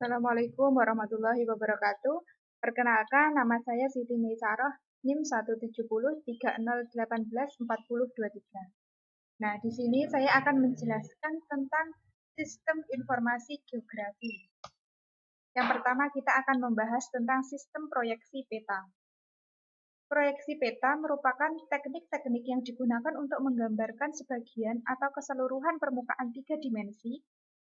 Assalamualaikum warahmatullahi wabarakatuh. Perkenalkan, nama saya Siti Meisaroh, NIM 17030184023. Nah, di sini saya akan menjelaskan tentang sistem informasi geografi. Yang pertama, kita akan membahas tentang sistem proyeksi peta. Proyeksi peta merupakan teknik-teknik yang digunakan untuk menggambarkan sebagian atau keseluruhan permukaan 3 dimensi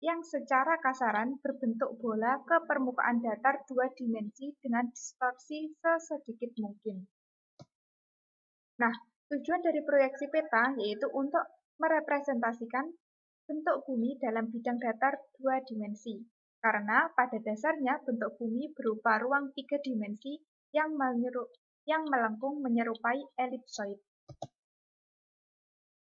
yang secara kasaran berbentuk bola ke permukaan datar 2 dimensi dengan distorsi sesedikit mungkin. Nah, tujuan dari proyeksi peta yaitu untuk merepresentasikan bentuk bumi dalam bidang datar 2 dimensi. Karena pada dasarnya bentuk bumi berupa ruang 3 dimensi yang melengkung menyerupai elipsoid.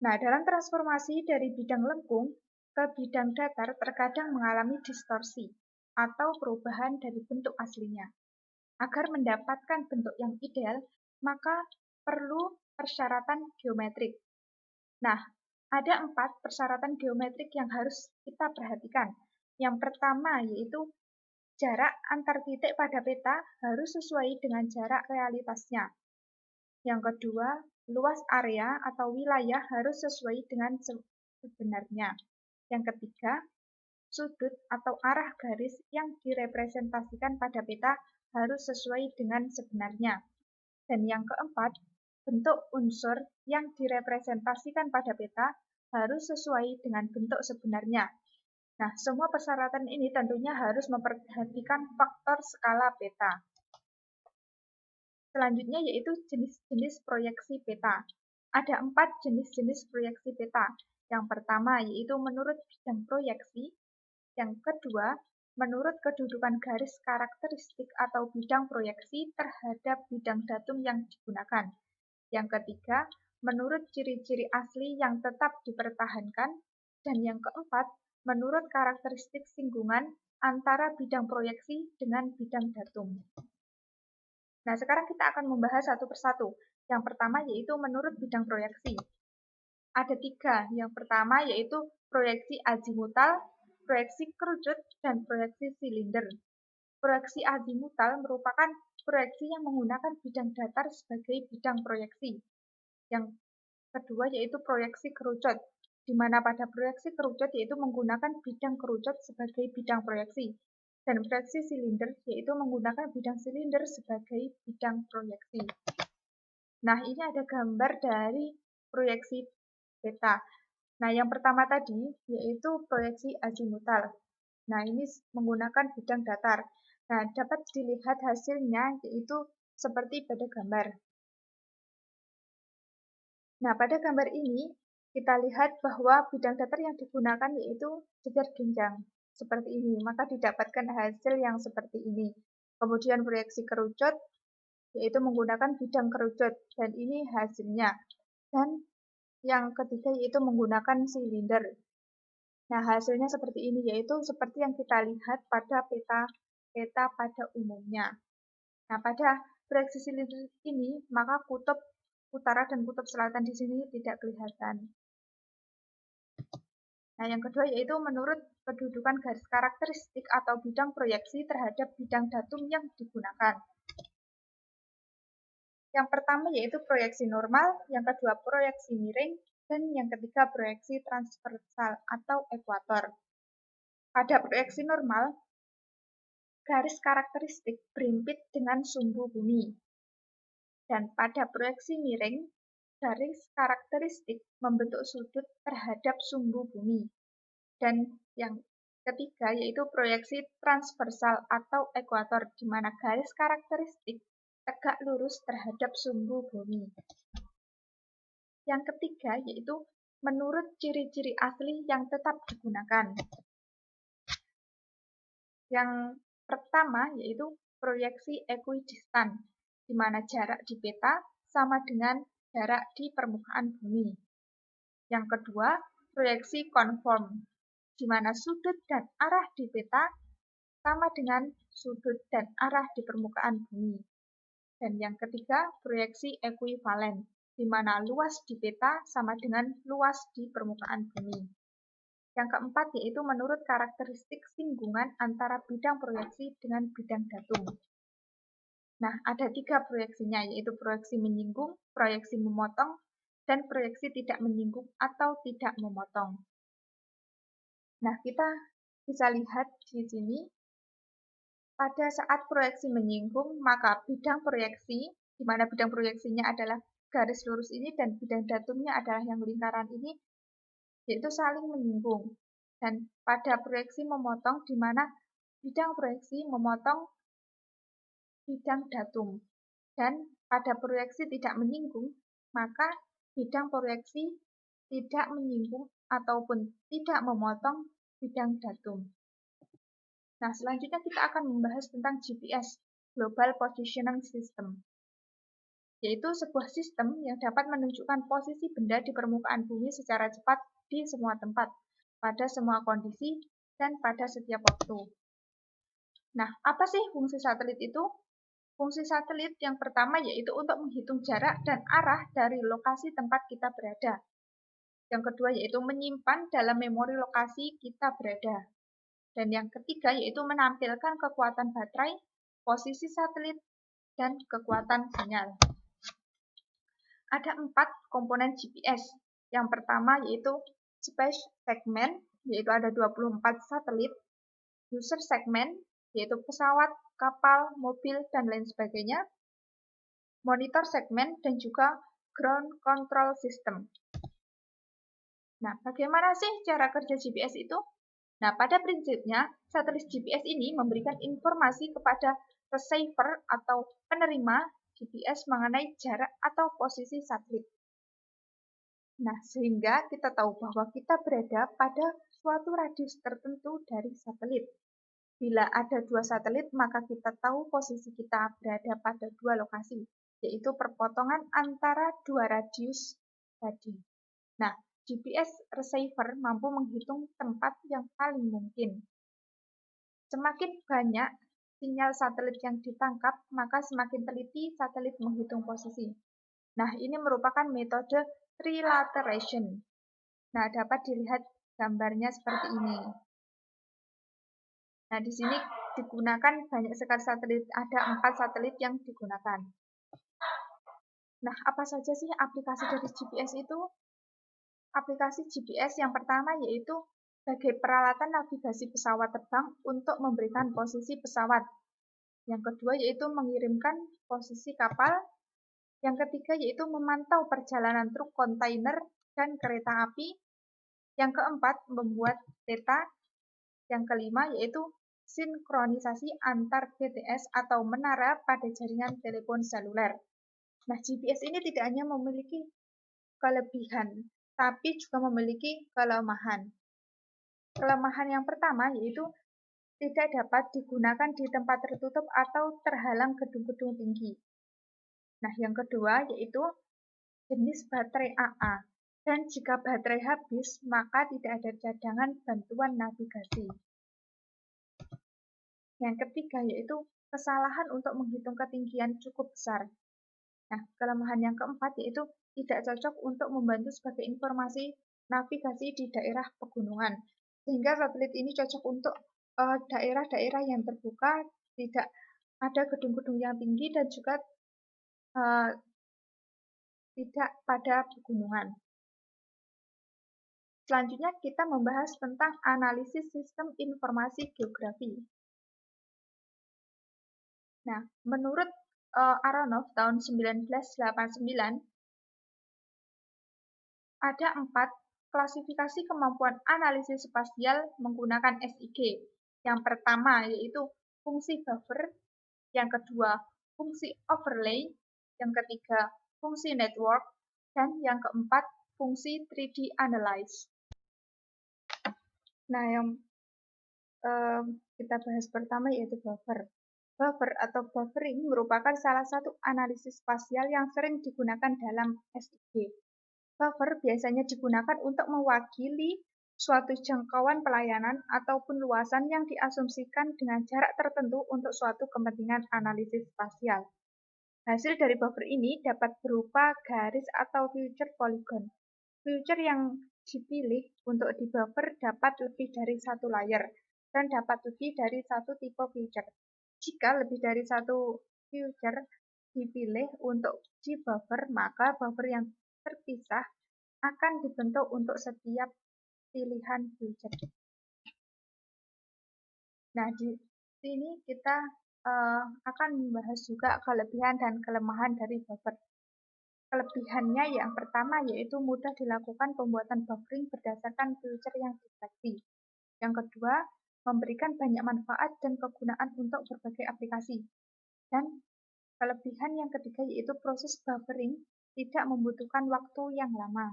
Nah, dalam transformasi dari bidang lengkung ke bidang datar terkadang mengalami distorsi atau perubahan dari bentuk aslinya. Agar mendapatkan bentuk yang ideal, maka perlu persyaratan geometrik. Nah, ada 4 persyaratan geometrik yang harus kita perhatikan. Yang pertama yaitu jarak antar titik pada peta harus sesuai dengan jarak realitasnya. Yang kedua, luas area atau wilayah harus sesuai dengan sebenarnya. Yang ketiga, sudut atau arah garis yang direpresentasikan pada peta harus sesuai dengan sebenarnya. Dan yang keempat, bentuk unsur yang direpresentasikan pada peta harus sesuai dengan bentuk sebenarnya. Nah, semua persyaratan ini tentunya harus memperhatikan faktor skala peta. Selanjutnya yaitu jenis-jenis proyeksi peta. Ada 4 jenis-jenis proyeksi peta. Yang pertama yaitu menurut bidang proyeksi. Yang kedua, menurut kedudukan garis karakteristik atau bidang proyeksi terhadap bidang datum yang digunakan. Yang ketiga, menurut ciri-ciri asli yang tetap dipertahankan. Dan yang keempat, menurut karakteristik singgungan antara bidang proyeksi dengan bidang datum. Nah, sekarang kita akan membahas satu persatu. Yang pertama yaitu menurut bidang proyeksi. Ada 3. Yang pertama yaitu proyeksi azimutal, proyeksi kerucut, dan proyeksi silinder. Proyeksi azimutal merupakan proyeksi yang menggunakan bidang datar sebagai bidang proyeksi. Yang kedua yaitu proyeksi kerucut, di mana pada proyeksi kerucut yaitu menggunakan bidang kerucut sebagai bidang proyeksi. Dan proyeksi silinder yaitu menggunakan bidang silinder sebagai bidang proyeksi. Nah, ini ada gambar dari proyeksi peta. Nah, yang pertama tadi yaitu proyeksi azimutal. Nah, ini menggunakan bidang datar. Nah, dapat dilihat hasilnya yaitu seperti pada gambar. Nah, pada gambar ini kita lihat bahwa bidang datar yang digunakan yaitu jejer genjang. Seperti ini, maka didapatkan hasil yang seperti ini. Kemudian proyeksi kerucut, yaitu menggunakan bidang kerucut, dan ini hasilnya. Dan yang ketiga yaitu menggunakan silinder. Nah, hasilnya seperti ini, yaitu seperti yang kita lihat pada peta pada umumnya. Nah, pada proyeksi silinder ini, maka kutub utara dan kutub selatan di sini tidak kelihatan. Nah, yang kedua yaitu menurut kedudukan garis karakteristik atau bidang proyeksi terhadap bidang datum yang digunakan. Yang pertama yaitu proyeksi normal, yang kedua proyeksi miring, dan yang ketiga proyeksi transversal atau ekuator. Pada proyeksi normal, garis karakteristik berimpit dengan sumbu bumi. Dan pada proyeksi miring, garis karakteristik membentuk sudut terhadap sumbu bumi. Dan yang ketiga yaitu proyeksi transversal atau ekuator, di mana garis karakteristik tegak lurus terhadap sumbu bumi. Yang ketiga yaitu menurut ciri-ciri asli yang tetap digunakan. Yang pertama yaitu proyeksi ekuidistan, di mana jarak di peta sama dengan jarak di permukaan bumi. Yang kedua, proyeksi konform, di mana sudut dan arah di peta sama dengan sudut dan arah di permukaan bumi. Dan yang ketiga, proyeksi ekuivalen, di mana luas di peta sama dengan luas di permukaan bumi. Yang keempat yaitu menurut karakteristik singgungan antara bidang proyeksi dengan bidang datum. Nah, ada 3 proyeksinya, yaitu proyeksi menyinggung, proyeksi memotong, dan proyeksi tidak menyinggung atau tidak memotong. Nah, kita bisa lihat di sini, pada saat proyeksi menyinggung, maka bidang proyeksi, di mana bidang proyeksinya adalah garis lurus ini dan bidang datumnya adalah yang lingkaran ini, yaitu saling menyinggung. Dan pada proyeksi memotong, di mana bidang proyeksi memotong bidang datum. Dan pada proyeksi tidak menyinggung, maka bidang proyeksi tidak menyinggung ataupun tidak memotong bidang datum. Nah, selanjutnya kita akan membahas tentang GPS, Global Positioning System, yaitu sebuah sistem yang dapat menunjukkan posisi benda di permukaan bumi secara cepat di semua tempat, pada semua kondisi, dan pada setiap waktu. Nah, apa sih fungsi satelit itu? Fungsi satelit yang pertama yaitu untuk menghitung jarak dan arah dari lokasi tempat kita berada. Yang kedua yaitu menyimpan dalam memori lokasi kita berada. Dan yang ketiga yaitu menampilkan kekuatan baterai, posisi satelit, dan kekuatan sinyal. Ada 4 komponen GPS. Yang pertama yaitu Space Segment, yaitu ada 24 satelit. User Segment, yaitu pesawat, kapal, mobil, dan lain sebagainya. Monitor Segment, dan juga Ground Control System. Nah, bagaimana sih cara kerja GPS itu? Nah, pada prinsipnya, satelit GPS ini memberikan informasi kepada receiver atau penerima GPS mengenai jarak atau posisi satelit. Nah, sehingga kita tahu bahwa kita berada pada suatu radius tertentu dari satelit. Bila ada 2 satelit, maka kita tahu posisi kita berada pada 2 lokasi, yaitu perpotongan antara 2 radius tadi. Nah, GPS receiver mampu menghitung tempat yang paling mungkin. Semakin banyak sinyal satelit yang ditangkap, maka semakin teliti satelit menghitung posisi. Nah, ini merupakan metode trilateration. Nah, dapat dilihat gambarnya seperti ini. Nah, di sini digunakan banyak sekali satelit, ada 4 satelit yang digunakan. Nah, apa saja sih aplikasi dari GPS itu? Aplikasi GPS yang pertama yaitu sebagai peralatan navigasi pesawat terbang untuk memberikan posisi pesawat. Yang kedua yaitu mengirimkan posisi kapal. Yang ketiga yaitu memantau perjalanan truk kontainer dan kereta api. Yang keempat membuat peta. Yang kelima yaitu sinkronisasi antar BTS atau menara pada jaringan telepon seluler. Nah, GPS ini tidak hanya memiliki kelebihan, tapi juga memiliki kelemahan. Kelemahan yang pertama yaitu tidak dapat digunakan di tempat tertutup atau terhalang gedung-gedung tinggi. Nah, yang kedua yaitu jenis baterai AA. Dan jika baterai habis, maka tidak ada cadangan bantuan navigasi. Yang ketiga yaitu kesalahan untuk menghitung ketinggian cukup besar. Nah, kelemahan yang keempat yaitu tidak cocok untuk membantu sebagai informasi navigasi di daerah pegunungan. Sehingga satelit ini cocok untuk daerah-daerah yang terbuka, tidak ada gedung-gedung yang tinggi dan juga tidak pada pegunungan. Selanjutnya kita membahas tentang analisis sistem informasi geografi. Nah, menurut Aronoff tahun 1989, ada 4 klasifikasi kemampuan analisis spasial menggunakan SIG. Yang pertama yaitu fungsi buffer, yang kedua fungsi overlay, yang ketiga fungsi network, dan yang keempat fungsi 3D analyze. Nah, yang kita bahas pertama yaitu buffer. Buffer atau buffering merupakan salah satu analisis spasial yang sering digunakan dalam SIG. Buffer biasanya digunakan untuk mewakili suatu jangkauan pelayanan ataupun luasan yang diasumsikan dengan jarak tertentu untuk suatu kepentingan analisis spasial. Hasil dari buffer ini dapat berupa garis atau feature polygon. Feature yang dipilih untuk di buffer dapat lebih dari satu layer dan dapat lebih dari satu tipe feature. Jika lebih dari satu feature dipilih untuk di buffer, maka buffer yang terpisah akan dibentuk untuk setiap pilihan feature. Nah, di sini kita akan membahas juga kelebihan dan kelemahan dari buffer. Kelebihannya yang pertama yaitu mudah dilakukan pembuatan buffering berdasarkan feature yang diseleksi. Yang kedua, memberikan banyak manfaat dan kegunaan untuk berbagai aplikasi. Dan kelebihan yang ketiga yaitu proses buffering tidak membutuhkan waktu yang lama.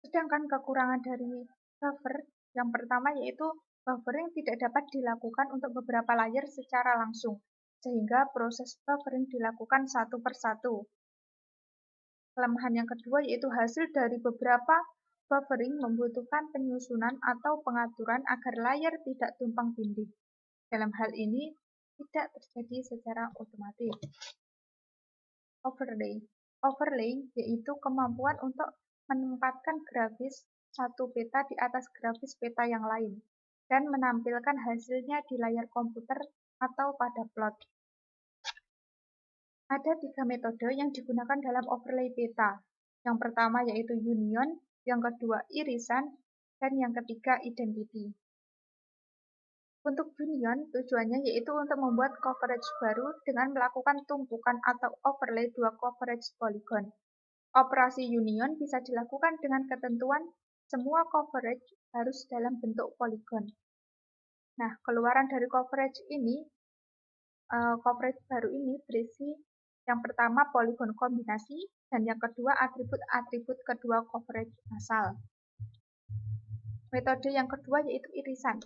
Sedangkan kekurangan dari buffer yang pertama yaitu buffering tidak dapat dilakukan untuk beberapa layer secara langsung, sehingga proses buffering dilakukan satu per satu. Kelemahan yang kedua yaitu hasil dari beberapa buffering membutuhkan penyusunan atau pengaturan agar layar tidak tumpang tindih. Dalam hal ini, tidak terjadi secara otomatis. Overlay. Overlay yaitu kemampuan untuk menempatkan grafis satu peta di atas grafis peta yang lain dan menampilkan hasilnya di layar komputer atau pada plot. Ada 3 metode yang digunakan dalam overlay peta. Yang pertama yaitu union, yang kedua irisan, dan yang ketiga identity. Untuk union, tujuannya yaitu untuk membuat coverage baru dengan melakukan tumpukan atau overlay dua coverage polygon. Operasi union bisa dilakukan dengan ketentuan semua coverage harus dalam bentuk polygon. Nah, keluaran dari coverage baru ini berisi yang pertama polygon kombinasi dan yang kedua atribut-atribut kedua coverage asal. Metode yang kedua yaitu irisan.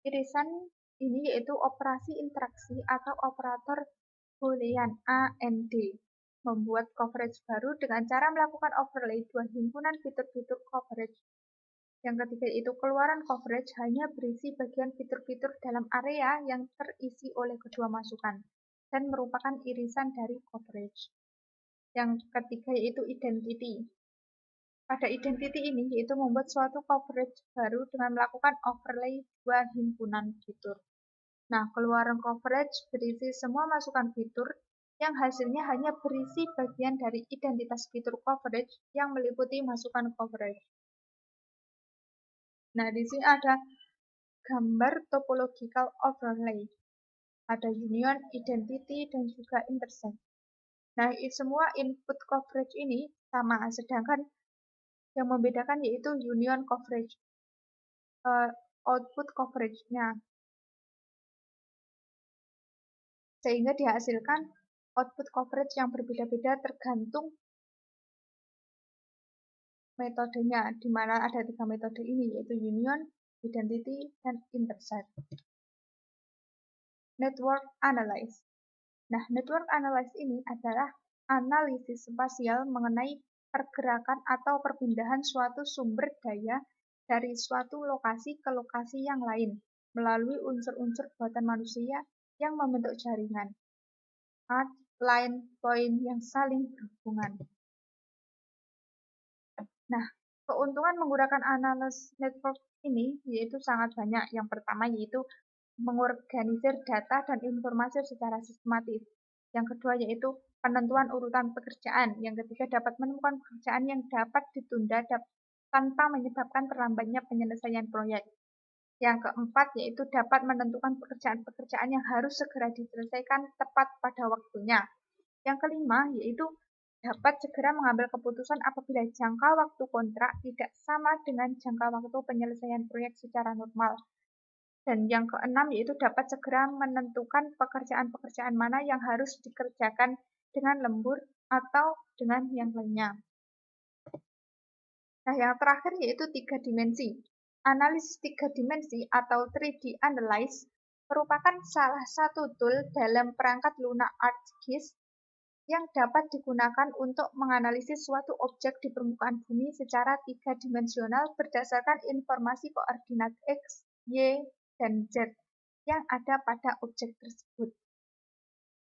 Irisan ini yaitu operasi interaksi atau operator Boolean AND. Membuat coverage baru dengan cara melakukan overlay dua himpunan fitur-fitur coverage. Yang ketiga yaitu keluaran coverage hanya berisi bagian fitur-fitur dalam area yang terisi oleh kedua masukan dan merupakan irisan dari coverage. Yang ketiga yaitu identity. Pada identity ini yaitu membuat suatu coverage baru dengan melakukan overlay dua himpunan fitur. Nah, keluaran coverage berisi semua masukan fitur yang hasilnya hanya berisi bagian dari identitas fitur coverage yang meliputi masukan coverage. Nah, di sini ada gambar topological overlay. Ada union, identity, dan juga intersect. Nah, semua input coverage ini sama, sedangkan yang membedakan yaitu union coverage, output coverage-nya. Sehingga dihasilkan output coverage yang berbeda-beda tergantung metodenya, di mana ada 3 metode ini, yaitu union, identity, dan intersect. Network analysis. Nah, network analysis ini adalah analisis spasial mengenai pergerakan atau perpindahan suatu sumber daya dari suatu lokasi ke lokasi yang lain melalui unsur-unsur buatan manusia yang membentuk jaringan, arc, line, point yang saling berhubungan. Nah, keuntungan menggunakan analisis network ini yaitu sangat banyak. Yang pertama yaitu mengorganisir data dan informasi secara sistematis. Yang kedua yaitu penentuan urutan pekerjaan. Yang ketiga dapat menemukan pekerjaan yang dapat ditunda tanpa menyebabkan terlambatnya penyelesaian proyek. Yang keempat yaitu dapat menentukan pekerjaan-pekerjaan yang harus segera diselesaikan tepat pada waktunya. Yang kelima yaitu dapat segera mengambil keputusan apabila jangka waktu kontrak tidak sama dengan jangka waktu penyelesaian proyek secara normal. Dan yang keenam yaitu dapat segera menentukan pekerjaan-pekerjaan mana yang harus dikerjakan dengan lembur atau dengan yang lainnya. Nah, yang terakhir yaitu 3 dimensi. Analisis 3 dimensi atau 3D Analysis merupakan salah satu tool dalam perangkat Luna ArcGIS yang dapat digunakan untuk menganalisis suatu objek di permukaan bumi secara 3-dimensional berdasarkan informasi koordinat X, Y, dan Z yang ada pada objek tersebut.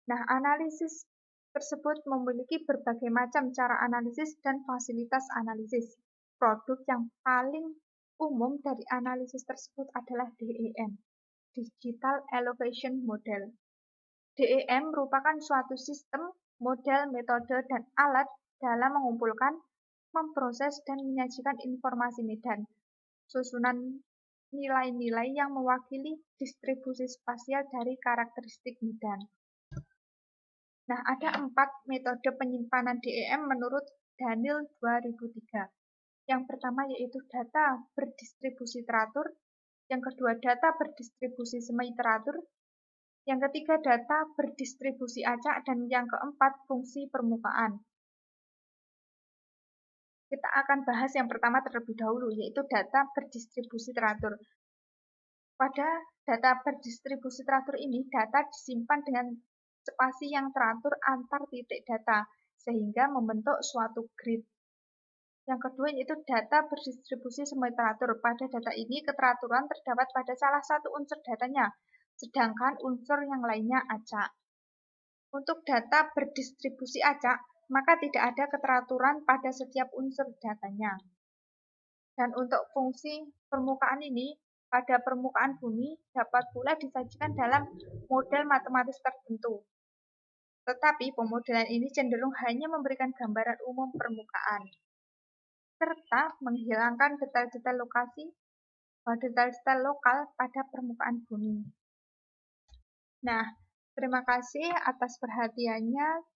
Nah, analisis tersebut memiliki berbagai macam cara analisis dan fasilitas analisis. Produk yang paling umum dari analisis tersebut adalah DEM, Digital Elevation Model. DEM merupakan suatu sistem, model, metode, dan alat dalam mengumpulkan, memproses, dan menyajikan informasi medan, susunan nilai-nilai yang mewakili distribusi spasial dari karakteristik medan. Nah, ada 4 metode penyimpanan DEM menurut Daniel 2003. Yang pertama yaitu data berdistribusi teratur, yang kedua data berdistribusi semi teratur, yang ketiga data berdistribusi acak, dan yang keempat fungsi permukaan. Kita akan bahas yang pertama terlebih dahulu, yaitu data berdistribusi teratur. Pada data berdistribusi teratur ini, data disimpan dengan spasi yang teratur antar titik data, sehingga membentuk suatu grid. Yang kedua yaitu data berdistribusi semi teratur. Pada data ini, keteraturan terdapat pada salah satu unsur datanya, sedangkan unsur yang lainnya acak. Untuk data berdistribusi acak, maka tidak ada keteraturan pada setiap unsur datanya. Dan untuk fungsi permukaan ini, pada permukaan bumi dapat pula disajikan dalam model matematis tertentu. Tetapi pemodelan ini cenderung hanya memberikan gambaran umum permukaan, serta menghilangkan detail-detail detail-detail lokal pada permukaan bumi. Nah, terima kasih atas perhatiannya.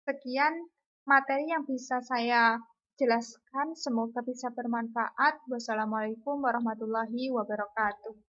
Sekian materi yang bisa saya jelaskan, semoga bisa bermanfaat. Wassalamualaikum warahmatullahi wabarakatuh.